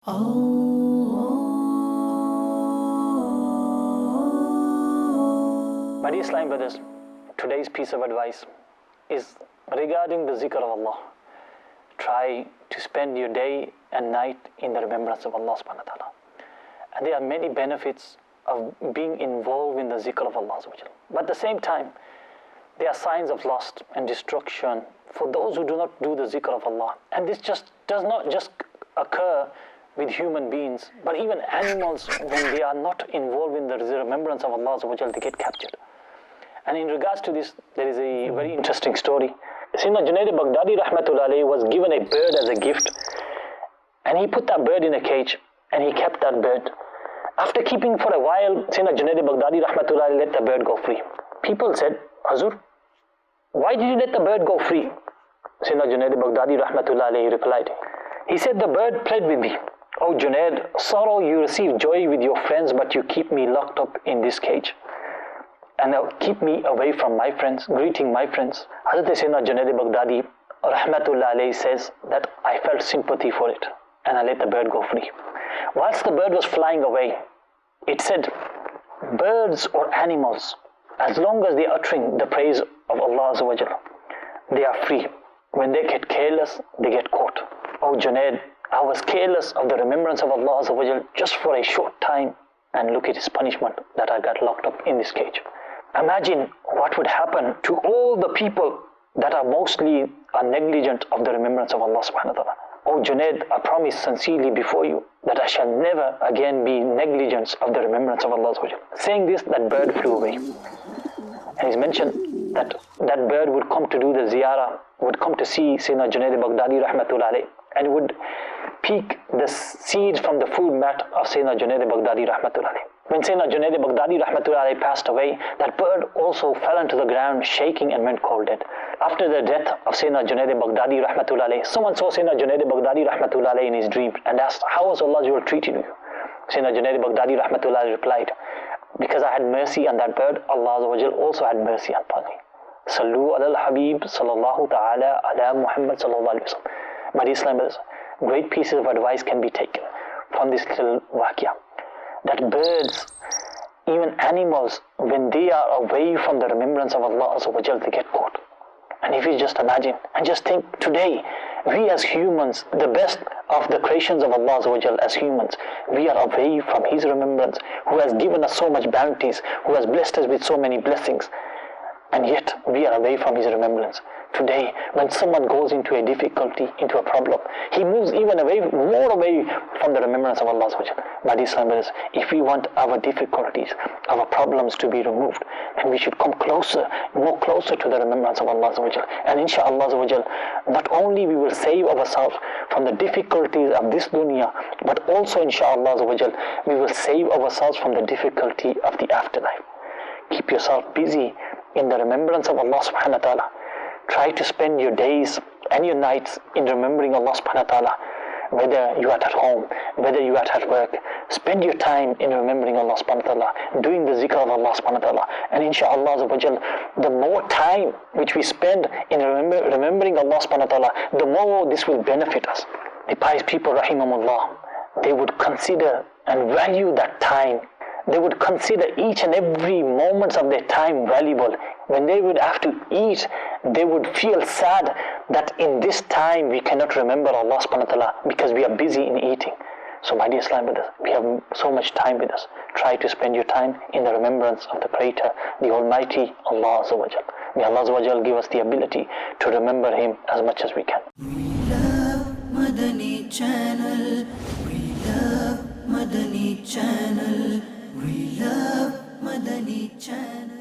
My dear Islam brothers, today's piece of advice is regarding the zikr of Allah. Try to spend your day and night in the remembrance of Allah subhanahu wa ta'ala. And there are many benefits of being involved in the zikr of Allah. But at the same time, there are signs of loss and destruction for those who do not do the zikr of Allah. And this just does not just occur with human beings, but even animals, when they are not involved in the remembrance of Allah, they get captured. And in regards to this, there is a very interesting story. Sayyidina Junaid Baghdadi rahmatullahi alayhi was given a bird as a gift, and he put that bird in a cage and he kept that bird. After keeping for a while, Sayyidina Junaid Baghdadi rahmatullahi alayhi let the bird go free. People said, Hazur, why did you let the bird go free? Sayyidina Junaid Baghdadi rahmatullahi alayhi replied, he said, the bird pled with me. Oh Junaid, sorrow you receive joy with your friends, but you keep me locked up in this cage. And keep me away from my friends, greeting my friends. Hazrat Sayyidina Junaid Baghdadi rahmatullahi alayhi says that I felt sympathy for it and I let the bird go free. Whilst the bird was flying away, it said, birds or animals, as long as they are uttering the praise of Allah Azza wa Jalla, they are free. When they get careless, they get caught. Oh Junaid, I was careless of the remembrance of Allah Azza wa Jalla just for a short time, and look at his punishment that I got locked up in this cage. Imagine what would happen to all the people that are mostly negligent of the remembrance of Allah subhanahu wa ta'ala. Oh Junaid, I promise sincerely before you that I shall never again be negligent of the remembrance of Allah subhanahu wa ta'ala. Saying this, that bird flew away. And he's mentioned that that bird would come to do the ziyarah, would come to see Sayyidina Junaid Baghdadi rahmatullahi alayhi, and would pick the seeds from the food mat of Sayyidina Junaid Baghdadi rahmatullahi alayhi. When Sayyidina Junaid Baghdadi rahmatullahi alayhi passed away, that bird also fell onto the ground shaking and went cold dead. After the death of Sayyidina Junaid Baghdadi rahmatullahi alayhi, someone saw Sayyidina Junaid Baghdadi rahmatullahi alayhi in his dream and asked, how was Allah treated you? Sayyidina Junaid Baghdadi rahmatullahi alayhi replied, because I had mercy on that bird, Allah also had mercy upon me. Sallu ala al-Habib sallallahu ta'ala ala Muhammad sallallahu alayhi wa sallam. My dear Islam brothers, great pieces of advice can be taken from this little waqia. That birds, even animals, when they are away from the remembrance of Allah Azza wa Jalla, they get caught. And if you just imagine and just think, today, we as humans, the best of the creations of Allah Azza wa Jalla as humans, we are away from His remembrance, who has given us so much bounties, who has blessed us with so many blessings, and yet we are away from His remembrance. Today, when someone goes into a difficulty, into a problem, he moves even more away from the remembrance of Allah. My dear Islam brothers, if we want our difficulties, our problems to be removed, then we should come closer, more closer to the remembrance of Allah. And inshaAllah, not only we will save ourselves from the difficulties of this dunya, but also inshaAllah, we will save ourselves from the difficulty of the afterlife. Keep yourself busy in the remembrance of Allah subhanahu wa ta'ala. Try to spend your days and your nights in remembering Allah subhanahu wa ta'ala. Whether you are at home, whether you are at work, spend your time in remembering Allah subhanahu wa ta'ala, doing the zikr of Allah subhanahu wa ta'ala. And inshaAllah, the more time which we spend in remembering Allah subhanahu wa ta'ala, the more this will benefit us. The pious people, rahimahumullah, they would consider and value that time. They would consider each and every moment of their time valuable. When they would have to eat, they would feel sad that in this time we cannot remember Allah subhanahu wa ta'ala because we are busy in eating. So my dear Islam brothers, we have so much time with us. Try to spend your time in the remembrance of the Creator, the Almighty Allah Azza wa Jal. May Allah Azza wa Jal give us the ability to remember Him as much as we can. We love Madani Channel. We love Madani Channel. We love Madani Channel.